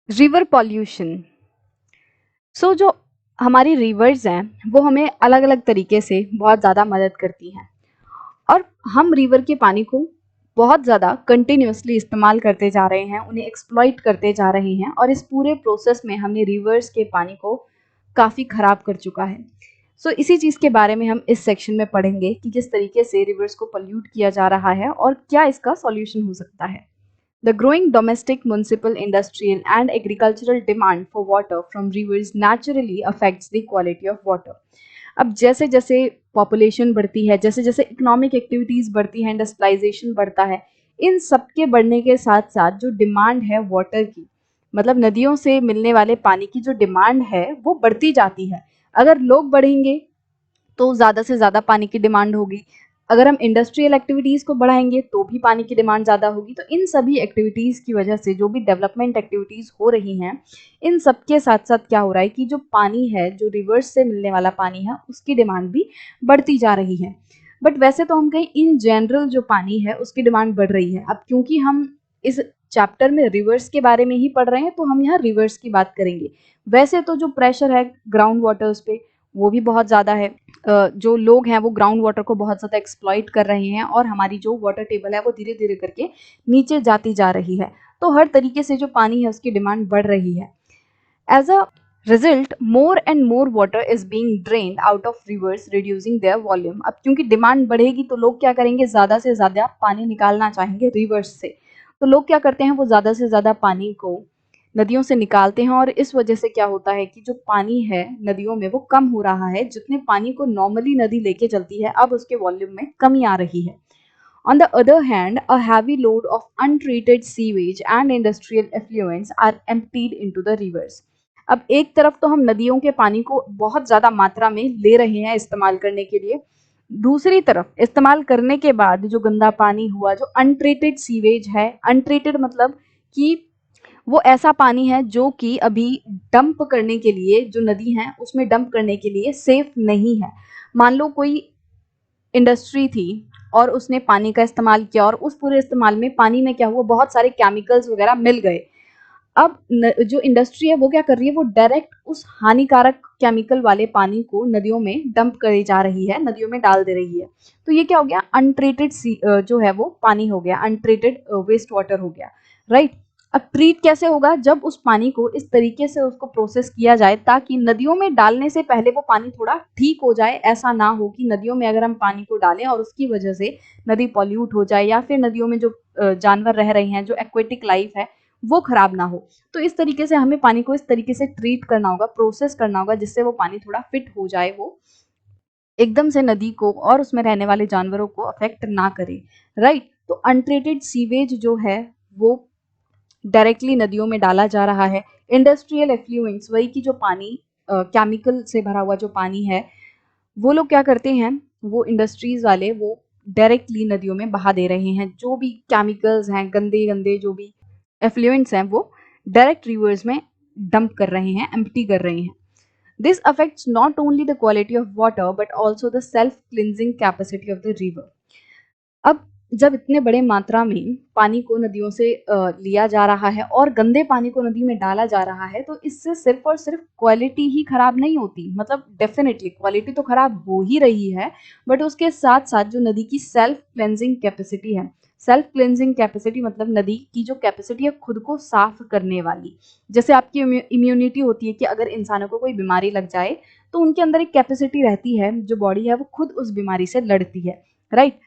River pollution. जो हमारी reverse हैं वो हमें अलग अलग तरीके से बहुत ज़्यादा मदद करती हैं और हम रिवर के पानी को बहुत ज़्यादा कंटिन्यूसली इस्तेमाल करते जा रहे हैं, उन्हें एक्सप्लॉइट करते जा रहे हैं और इस पूरे प्रोसेस में हमने रिवर्स के पानी को काफ़ी ख़राब कर चुका है। इसी चीज़ के बारे में हम इस सेक्शन में पढ़ेंगे कि किस तरीके से रिवर्स को पल्यूट किया जा रहा है और क्या इसका सॉल्यूशन हो सकता है। The growing domestic, municipal, industrial, and agricultural demand for water from rivers naturally affects the quality of water. अब जैसे जैसे पॉपुलेशन बढ़ती है, जैसे जैसे इकोनॉमिक एक्टिविटीज़ बढ़ती है, इंडस्ट्रियलाइजेशन बढ़ता है, इन सब के बढ़ने के साथ साथ जो डिमांड है वाटर की, मतलब नदियों से मिलने वाले पानी की जो डिमांड है वो बढ़ती जाती है। अगर लोग बढ़ेंगे तो ज़्यादा से ज़्यादा पानी की डिमांड होगी। अगर हम इंडस्ट्रियल एक्टिविटीज़ को बढ़ाएंगे तो भी पानी की डिमांड ज़्यादा होगी। तो इन सभी एक्टिविटीज़ की वजह से जो भी डेवलपमेंट एक्टिविटीज़ हो रही हैं, इन सब के साथ साथ क्या हो रहा है कि जो पानी है, जो रिवर्स से मिलने वाला पानी है, उसकी डिमांड भी बढ़ती जा रही है। बट वैसे तो हम कहीं इन जनरल जो पानी है उसकी डिमांड बढ़ रही है। अब क्योंकि हम इस चैप्टर में रिवर्स के बारे में ही पढ़ रहे हैं तो हम यहाँ रिवर्स की बात करेंगे। वैसे तो जो प्रेशर है ग्राउंड वाटर्स पे वो भी बहुत ज़्यादा है। जो लोग हैं वो ग्राउंड वाटर को बहुत ज़्यादा एक्सप्लॉइट कर रहे हैं और हमारी जो वाटर टेबल है वो धीरे धीरे करके नीचे जाती जा रही है। तो हर तरीके से जो पानी है उसकी डिमांड बढ़ रही है। As a result more and more water is being drained out of rivers reducing their volume. अब क्योंकि डिमांड बढ़ेगी तो लोग क्या करेंगे, ज़्यादा से ज़्यादा पानी निकालना चाहेंगे रिवर्स से। तो लोग क्या करते हैं, वो ज़्यादा से ज़्यादा पानी को नदियों से निकालते हैं और इस वजह से क्या होता है कि जो पानी है नदियों में वो कम हो रहा है। जितने पानी को नॉर्मली नदी लेके चलती है अब उसके वॉल्यूम में कमी आ रही है। On the other hand, a heavy load of untreated sewage and industrial effluents are emptied into the rivers. अब एक तरफ तो हम नदियों के पानी को बहुत ज़्यादा मात्रा में ले रहे हैं इस्तेमाल करने के लिए, दूसरी तरफ इस्तेमाल करने के बाद जो गंदा पानी हुआ, जो अनट्रीटेड सीवेज है, अनट्रीटेड मतलब कि वो ऐसा पानी है जो कि अभी डंप करने के लिए, जो नदी है उसमें डंप करने के लिए सेफ नहीं है। मान लो कोई इंडस्ट्री थी और उसने पानी का इस्तेमाल किया और उस पूरे इस्तेमाल में पानी में क्या हुआ, बहुत सारे केमिकल्स वगैरह मिल गए। अब जो इंडस्ट्री है वो क्या कर रही है, वो डायरेक्ट उस हानिकारक केमिकल वाले पानी को नदियों में डंप करी जा रही है, नदियों में डाल दे रही है। तो ये क्या हो गया, अनट्रीटेड जो है वो पानी हो गया, अनट्रीटेड वेस्ट वाटर हो गया, राइट। अब ट्रीट कैसे होगा, जब उस पानी को इस तरीके से उसको प्रोसेस किया जाए ताकि नदियों में डालने से पहले वो पानी थोड़ा ठीक हो जाए। ऐसा ना हो कि नदियों में अगर हम पानी को डालें और उसकी वजह से नदी पॉल्यूट हो जाए या फिर नदियों में जो जानवर रह रहे हैं, जो एक्वेटिक लाइफ है वो खराब ना हो। तो इस तरीके से हमें पानी को इस तरीके से ट्रीट करना होगा, प्रोसेस करना होगा, जिससे वो पानी थोड़ा फिट हो जाए, वो एकदम से नदी को और उसमें रहने वाले जानवरों को अफेक्ट ना करे, राइट। तो अनट्रीटेड सीवेज जो है वो डायरेक्टली नदियों में डाला जा रहा है। इंडस्ट्रियल एफ्लुएंट्स, वही की जो पानी केमिकल से भरा हुआ जो पानी है, वो लोग क्या करते हैं, वो इंडस्ट्रीज वाले वो डायरेक्टली नदियों में बहा दे रहे हैं। जो भी केमिकल्स हैं, गंदे गंदे जो भी एफ्लुएंट्स हैं, वो डायरेक्ट रिवर्स में डंप कर रहे हैं, एम्प्टी कर रहे हैं। This affects not only the quality of water but also the self cleansing capacity of the river. अब जब इतने बड़े मात्रा में पानी को नदियों से लिया जा रहा है और गंदे पानी को नदी में डाला जा रहा है तो इससे सिर्फ और सिर्फ क्वालिटी ही खराब नहीं होती, मतलब डेफिनेटली क्वालिटी तो खराब हो ही रही है, बट उसके साथ साथ जो नदी की सेल्फ क्लेंजिंग कैपेसिटी है, सेल्फ क्लेंजिंग कैपेसिटी मतलब नदी की जो कैपेसिटी है खुद को साफ करने वाली। जैसे आपकी इम्यूनिटी होती है कि अगर इंसानों को कोई बीमारी लग जाए तो उनके अंदर एक कैपेसिटी रहती है, जो बॉडी है वो खुद उस बीमारी से लड़ती है, राइट।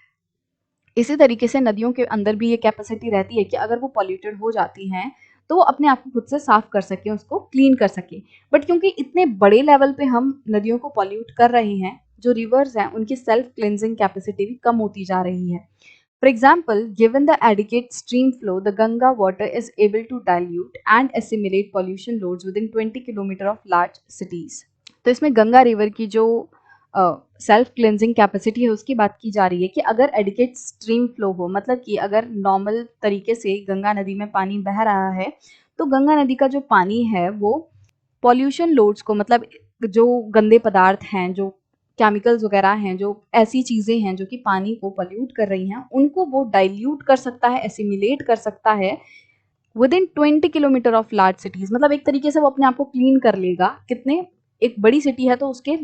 इसी तरीके से नदियों के अंदर भी ये कैपेसिटी रहती है कि अगर वो पॉल्यूटेड हो जाती हैं तो वो अपने आप को खुद से साफ कर सके, उसको क्लीन कर सके। बट क्योंकि इतने बड़े लेवल पे हम नदियों को पॉल्यूट कर रहे हैं, जो रिवर्स हैं उनकी सेल्फ क्लिनजिंग कैपेसिटी भी कम होती जा रही है। For example, given the adequate stream flow, the Ganga water is able to dilute and assimilate pollution loads within 20 kilometre of large cities. तो इसमें गंगा रिवर की जो सेल्फ क्लेंजिंग कैपेसिटी है उसकी बात की जा रही है कि अगर एडिकेट स्ट्रीम फ्लो हो, मतलब कि अगर नॉर्मल तरीके से गंगा नदी में पानी बह रहा है तो गंगा नदी का जो पानी है वो पॉल्यूशन लोड्स को, मतलब जो गंदे पदार्थ हैं, जो केमिकल्स वगैरह हैं, जो ऐसी चीज़ें हैं जो कि पानी को पॉल्यूट कर रही हैं, उनको वो डाइल्यूट कर सकता है, एसिमिलेट कर सकता है within 20 kilometre of large cities, मतलब एक तरीके से वो अपने आप को क्लीन कर लेगा। कितने, एक बड़ी सिटी है तो उसके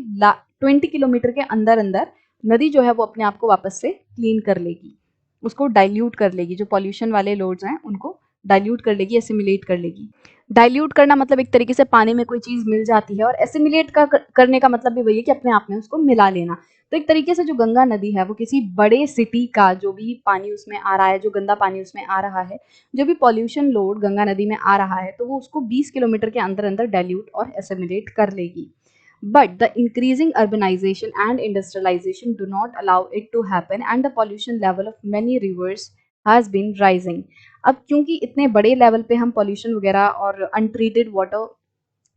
20 किलोमीटर के अंदर अंदर नदी जो है वो अपने आप को वापस से क्लीन कर लेगी, उसको डाइल्यूट कर लेगी, जो पॉल्यूशन वाले लोड्स हैं उनको डाइल्यूट कर लेगी, एसिमिलेट कर लेगी। डाइल्यूट करना मतलब एक तरीके से पानी में कोई चीज मिल जाती है, और एसिमिलेट करने का मतलब भी वही है कि अपने आप में उसको मिला लेना। तो एक तरीके से जो गंगा नदी है वो किसी बड़े सिटी का जो भी पानी उसमें आ रहा है, जो गंदा पानी उसमें आ रहा है, जो भी पॉल्यूशन लोड गंगा नदी में आ रहा है, तो वो उसको 20 किलोमीटर के अंदर अंदर डाइल्यूट और एसिमिलेट कर लेगी। But the increasing urbanization and industrialization do not allow it to happen, and the pollution level of many rivers has been rising. अब क्योंकि इतने बड़े लेवल पे हम पॉल्यूशन वगैरह और अनट्रीटेड वाटर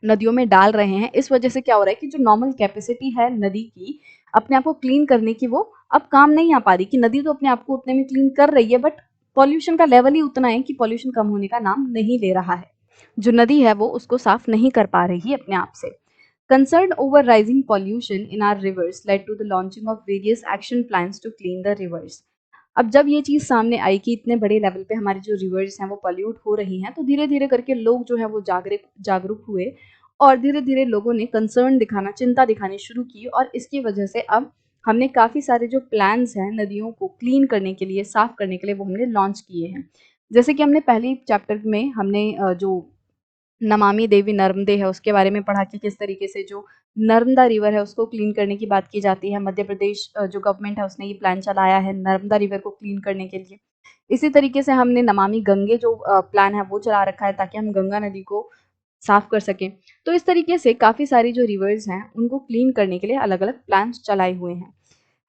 नदियों में डाल रहे हैं, इस वजह से क्या हो रहा है कि जो नॉर्मल कैपेसिटी है नदी की अपने आप को क्लीन करने की, वो अब काम नहीं आ पा रही। कि नदी तो अपने आप को उतने में क्लीन कर रही है, बट पॉल्यूशन का लेवल ही उतना है कि पॉल्यूशन कम होने का नाम नहीं ले रहा है। जो नदी है वो उसको साफ नहीं कर पा रही है अपने आप से। Concern over rising pollution in our rivers led to the launching of various action plans to clean the rivers. अब जब ये चीज़ सामने आई कि इतने बड़े लेवल पे हमारी जो रिवर्स हैं वो पॉल्यूट हो रही हैं, तो धीरे धीरे करके लोग जो है वो जागरूक हुए, और धीरे धीरे लोगों ने कंसर्न दिखाना, चिंता दिखानी शुरू की, और इसकी वजह से अब हमने काफ़ी सारे जो प्लान्स हैं नदियों को क्लीन करने के लिए, साफ करने के लिए, वो हमने लॉन्च किए हैं। जैसे कि हमने पहले चैप्टर में हमने जो नमामि देवी नर्मदे है उसके बारे में पढ़ा कि किस तरीके से जो नर्मदा रिवर है उसको क्लीन करने की बात की जाती है। मध्य प्रदेश जो गवर्नमेंट है उसने ये प्लान चलाया है नर्मदा रिवर को क्लीन करने के लिए। इसी तरीके से हमने नमामि गंगे जो प्लान है वो चला रखा है, ताकि हम गंगा नदी को साफ कर सकें। तो इस तरीके से काफ़ी सारी जो रिवर्स हैं उनको क्लीन करने के लिए अलग अलग प्लान्स चलाए हुए हैं।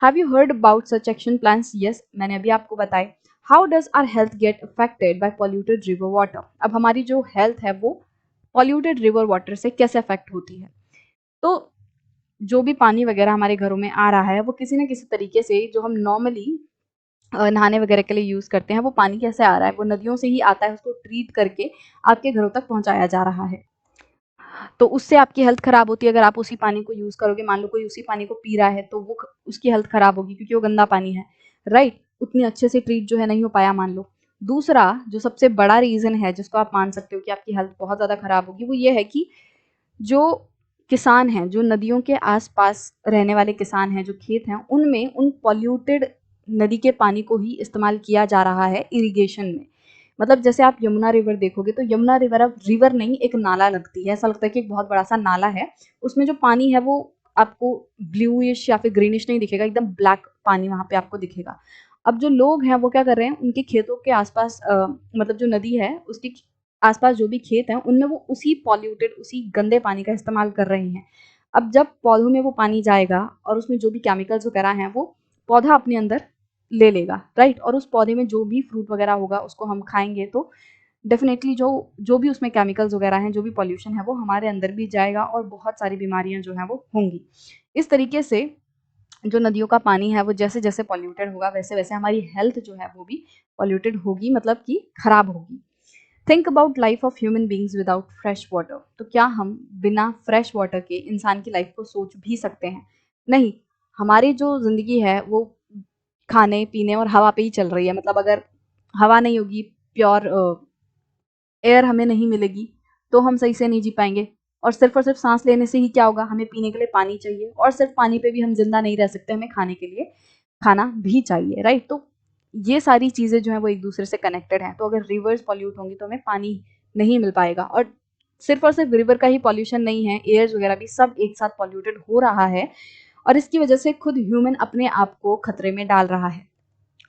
Have you heard about such action plans? Yes, मैंने अभी आपको बताए। How does our health get affected by polluted river water? अब हमारी जो हेल्थ है वो पॉल्यूटेड रिवर वाटर से कैसे अफेक्ट होती है? तो जो भी पानी वगैरह हमारे घरों में आ रहा है वो किसी न किसी तरीके से, जो हम नॉर्मली नहाने वगैरह के लिए यूज़ करते हैं, वो पानी कैसे आ रहा है? वो नदियों से ही आता है, उसको ट्रीट करके आपके घरों तक पहुँचाया जा रहा है। तो उससे आपकी हेल्थ खराब होती है अगर आप उसी पानी को यूज़ करोगे। मान लो कोई उसी पानी को पी रहा है तो वो उसकी हेल्थ खराब होगी, क्योंकि वो गंदा पानी है, राइट? उतनी अच्छे से ट्रीट जो है नहीं हो पाया मान लो। दूसरा जो सबसे बड़ा रीज़न है जिसको आप मान सकते हो कि आपकी हेल्थ बहुत ज़्यादा खराब होगी, वो ये है कि जो किसान हैं, जो नदियों के आस-पास रहने वाले किसान हैं, जो खेत हैं, उनमें उन पॉल्यूटेड नदी के पानी को ही इस्तेमाल किया जा रहा है इरिगेशन में। मतलब जैसे आप यमुना रिवर देखोगे तो यमुना रिवर अब रिवर नहीं, एक नाला लगती है। ऐसा लगता है कि एक बहुत बड़ा-सा नाला है। उसमें जो पानी है वो आपको ब्लूइश या फिर ग्रीनिश नहीं दिखेगा, एकदम ब्लैक पानी वहाँ पे आपको दिखेगा। अब जो लोग हैं वो क्या कर रहे हैं, उनके खेतों के आस-पास मतलब जो नदी है उसके आस-पास जो भी खेत हैं उनमें वो उसी पॉल्यूटेड, उसी गंदे पानी का इस्तेमाल कर रहे हैं। अब जब पौधों में वो पानी जाएगा और उसमें जो भी केमिकल्स वगैरह हैं वो पौधा अपने अंदर ले लेगा, राइट? और उस पौधे में जो भी फ्रूट वगैरह होगा उसको हम खाएँगे तो डेफ़िनेटली जो जो भी उसमें केमिकल्स वगैरह हैं, जो भी पॉल्यूशन है वो हमारे अंदर भी जाएगा और बहुत सारी बीमारियाँ जो हैं वो होंगी। इस तरीके से जो नदियों का पानी है वो जैसे-जैसे पॉल्यूटेड होगा वैसे-वैसे हमारी हेल्थ जो है वो भी पॉल्यूटेड होगी, मतलब कि खराब होगी। Think about life of human beings without fresh water. तो क्या हम बिना फ्रेश वाटर के इंसान की लाइफ को सोच भी सकते हैं? नहीं। हमारी जो ज़िंदगी है वो खाने, पीने और हवा पे ही चल रही है। मतलब अगर हवा नहीं होगी, प्योर एयर हमें नहीं मिलेगी, तो हम सही से नहीं जी पाएँगे। और सिर्फ़ साँस लेने से ही क्या होगा? हमें पीने के लिए पानी चाहिए, और सिर्फ़ पानी पे भी हम ज़िंदा नहीं रह सकते, हमें खाने के लिए खाना भी चाहिए, राइट? तो ये सारी चीज़ें जो हैं वो एक-दूसरे से कनेक्टेड हैं। तो अगर रिवर्स पॉल्यूट होंगी तो हमें पानी नहीं मिल पाएगा, और सिर्फ़ रिवर का ही पॉल्यूशन नहीं है, एयर्स वगैरह भी सब एक साथ पॉल्यूटेड हो रहा है, और इसकी वजह से खुद ह्यूमन अपने आप को खतरे में डाल रहा है।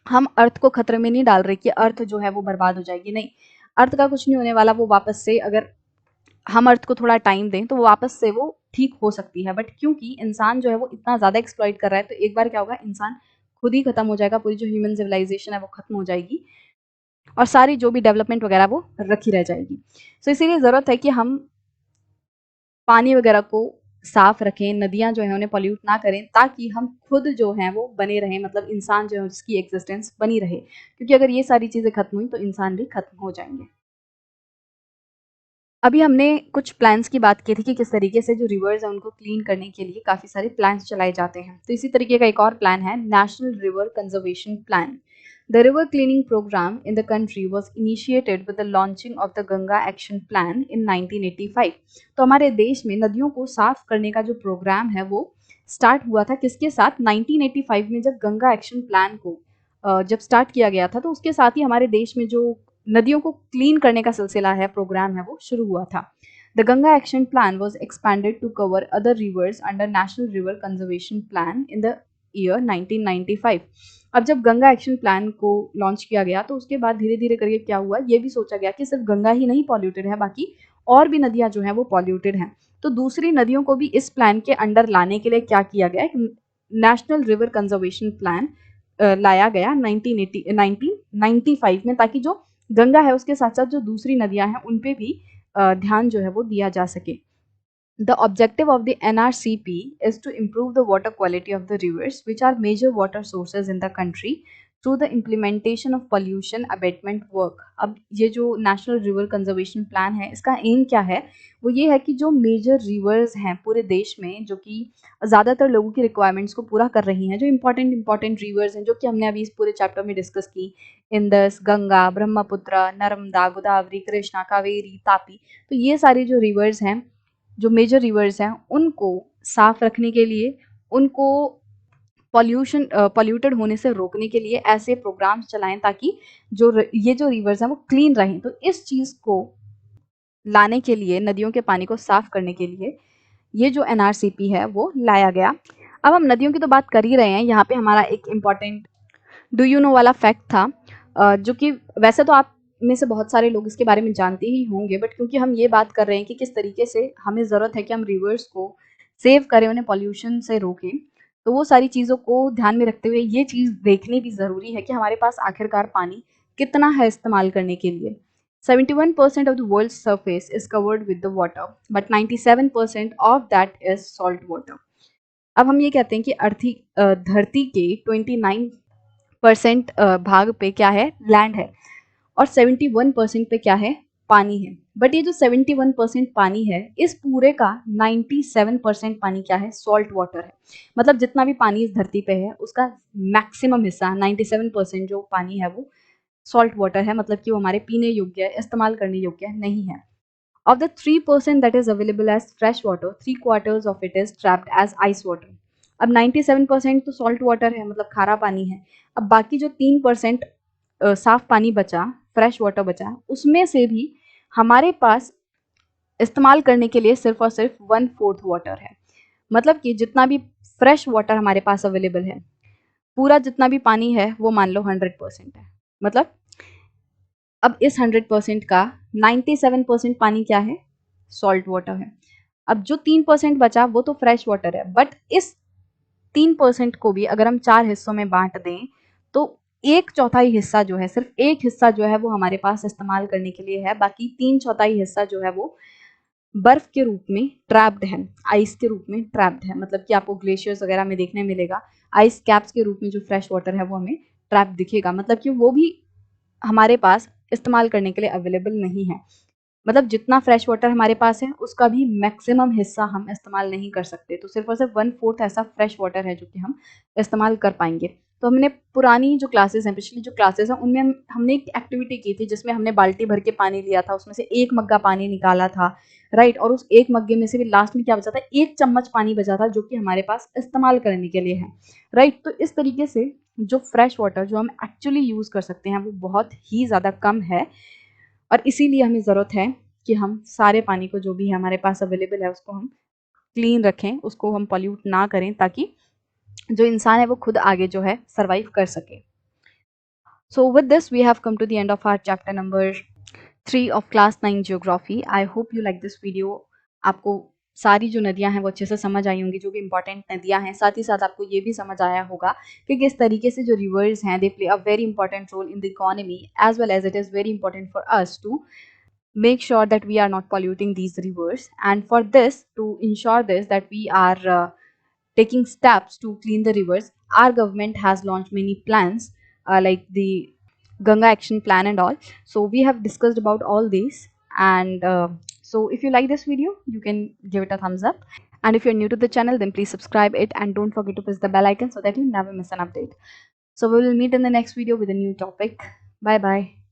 हम अर्थ को खतरे में नहीं डाल रहे कि अर्थ जो है वो बर्बाद हो जाएगी, नहीं। अर्थ का कुछ नहीं होने वाला, वो वापस से, अगर हम अर्थ को थोड़ा टाइम दें तो वो वापस से वो ठीक हो सकती है। बट क्योंकि इंसान जो है वो इतना ज़्यादा एक्सप्लॉइट कर रहा है, तो एक बार क्या होगा, इंसान खुद ही खत्म हो जाएगा, पूरी जो ह्यूमन सिविलाइजेशन है वो खत्म हो जाएगी, और सारी जो भी डेवलपमेंट वगैरह वो रखी रह जाएगी। सो इसीलिए ज़रूरत है कि हम पानी वगैरह को साफ रखें, नदियाँ जो हैं उन्हें पॉल्यूट ना करें, ताकि हम खुद जो हैं वो बने रहें, मतलब इंसान जो है उसकी एग्जिस्टेंस बनी रहे। क्योंकि अगर ये सारी चीज़ें खत्म हुई तो इंसान भी खत्म हो जाएँगे। अभी हमने कुछ प्लान्स की बात की थी कि किस तरीके से जो रिवर्स हैं उनको क्लीन करने के लिए काफ़ी सारे प्लान्स चलाए जाते हैं। तो इसी तरीके का एक और प्लान है national river conservation plan. The river cleaning program in the country was initiated with the launching of the Ganga Action Plan in 1985. तो हमारे देश में नदियों को साफ करने का जो प्रोग्राम है वो स्टार्ट हुआ था किसके साथ? 1985 में जब गंगा एक्शन प्लान को जब स्टार्ट किया गया था, तो उसके साथ ही हमारे देश में जो नदियों को क्लीन करने का सिलसिला है, प्रोग्राम है, वो शुरू हुआ था। The Ganga Action Plan was expanded to cover other rivers under National River Conservation Plan in the year 1995. अब जब गंगा एक्शन प्लान को लॉन्च किया गया तो उसके बाद धीरे धीरे करके क्या हुआ, ये भी सोचा गया कि सिर्फ गंगा ही नहीं पॉल्यूटेड है, बाकी और भी नदियां जो हैं वो पॉल्यूटेड हैं। तो दूसरी नदियों को भी इस प्लान के अंडर लाने के लिए क्या किया गया, एक नेशनल रिवर कंजर्वेशन प्लान लाया गया 1995 में, ताकि जो गंगा है उसके साथ साथ जो दूसरी नदियां हैं उन पे भी ध्यान जो है वो दिया जा सके। The objective of the NRCP is to improve the water quality of the rivers, which are major water sources in the country, through the implementation of pollution abatement work. अब ये जो नेशनल रिवर कंजर्वेशन प्लान है, इसका M क्या है? वो ये है कि जो मेजर रिवर्स हैं पूरे देश में, जो कि ज़्यादातर लोगों की रिक्वायरमेंट्स को पूरा कर रही हैं, जो इंपॉर्टेंट रिवर्स हैं, जो कि हमने अभी इस पूरे चैप्टर में डिस्कस की, इंदस, गंगा, ब्रह्मपुत्र, नर्मदा, गोदावरी, कृष्णा, कावेरी, तापी, तो ये सारी जो रिवर्स हैं, जो मेजर रिवर्स हैं, उनको साफ रखने के लिए, उनको पॉल्यूटेड होने से रोकने के लिए ऐसे प्रोग्राम्स चलाएं ताकि ये जो रिवर्स हैं वो क्लीन रहें। तो इस चीज़ को लाने के लिए, नदियों के पानी को साफ करने के लिए ये जो एनआरसीपी है वो लाया गया। अब हम नदियों की तो बात कर ही रहे हैं, यहाँ पे हमारा एक इम्पॉर्टेंट डू यू नो वाला फैक्ट था, जो कि वैसे तो आप में से बहुत सारे लोग इसके बारे में जानते ही होंगे, बट क्योंकि हम ये बात कर रहे हैं कि किस तरीके से हमें ज़रूरत है कि हम रिवर्स को सेव करें, उन्हें पॉल्यूशन से रोकें, तो वो सारी चीज़ों को ध्यान में रखते हुए ये चीज़ देखनी भी ज़रूरी है कि हमारे पास आखिरकार पानी कितना है इस्तेमाल करने के लिए। 71% of the world's surface is covered with the water, but 97% of that is salt water. अब हम ये कहते हैं कि धरती के 29% भाग पे क्या है, लैंड है, और 71% पे क्या है, पानी है। बट ये जो 71% पानी है, इस पूरे का 97% पानी क्या है, सॉल्ट वाटर है। मतलब जितना भी पानी इस धरती पे है उसका मैक्सिमम हिस्सा 97% जो पानी है वो सॉल्ट वाटर है, मतलब कि वो हमारे पीने योग्य, इस्तेमाल करने योग्य नहीं है। Of the 3% that is available as fresh water, 3/4 of it is trapped as ice water. अब 97% तो सॉल्ट वाटर है, मतलब खारा पानी है। अब बाकी जो 3% साफ पानी बचा, फ्रेश वाटर बचा, उसमें से भी हमारे पास इस्तेमाल करने के लिए सिर्फ और सिर्फ 1/4 वाटर है। मतलब कि जितना भी फ्रेश वाटर हमारे पास अवेलेबल है, पूरा जितना भी पानी है वो मान लो 100% है। मतलब अब इस 100% का 97% पानी क्या है, सॉल्ट वाटर है। अब जो 3% बचा वो तो फ्रेश वाटर है, बट इस 3% को भी अगर हम 4 हिस्सों में बांट दें तो 1/4 हिस्सा जो है, सिर्फ एक हिस्सा जो है वो हमारे पास इस्तेमाल करने के लिए है, बाकी 3/4 हिस्सा जो है वो बर्फ के रूप में ट्रैप्ड है, आइस के रूप में ट्रैप्ड है। मतलब कि आपको ग्लेशियर्स वगैरह में देखने मिलेगा, आइस कैप्स के रूप में जो फ्रेश वाटर है वो हमें ट्रैप दिखेगा, मतलब कि वो भी हमारे पास इस्तेमाल करने के लिए अवेलेबल नहीं है। मतलब जितना फ्रेश वाटर हमारे पास है उसका भी मैक्सिमम हिस्सा हम इस्तेमाल नहीं कर सकते, तो सिर्फ और सिर्फ 1/4 ऐसा फ्रेश वाटर है जो कि हम इस्तेमाल कर पाएंगे। तो हमने पुरानी जो क्लासेस हैं, पिछली जो क्लासेस हैं, उनमें हमने एक एक्टिविटी की थी जिसमें हमने बाल्टी भर के पानी लिया था, उसमें से 1 मग्गा पानी निकाला था, राइट, और उस 1 मग्गे में से भी लास्ट में क्या बचा था, 1 चम्मच पानी बचा था जो कि हमारे पास इस्तेमाल करने के लिए है, राइट। तो इस तरीके से जो फ्रेश वाटर जो हम एक्चुअली यूज़ कर सकते हैं वो बहुत ही ज़्यादा कम है, और इसीलिए हमें ज़रूरत है कि हम सारे पानी को जो भी है हमारे पास अवेलेबल है उसको हम क्लीन रखें, उसको हम पॉल्यूट ना करें, ताकि जो इंसान है वो खुद आगे जो है सर्वाइव कर सके। So with this we have come to the end of our chapter number 3 of class 9 geography. I hope you like this video. आपको सारी जो नदियां हैं वो अच्छे से समझ आई होंगी, जो भी इंपॉर्टेंट नदियां हैं, साथ ही साथ आपको ये भी समझ आया होगा कि किस तरीके से जो रिवर्स हैं they play a very important role in the economy, as well as it is very important for us to make sure that we are not polluting these rivers. And for this, to ensure this, that we are taking steps to clean the rivers, our government has launched many plans, like the Ganga Action Plan and all. So we have discussed about all these, and so if you like this video you can give it a thumbs up, and if you're new to the channel then please subscribe it, and don't forget to press the bell icon so that you never miss an update. So we will meet in the next video with a new topic. Bye bye.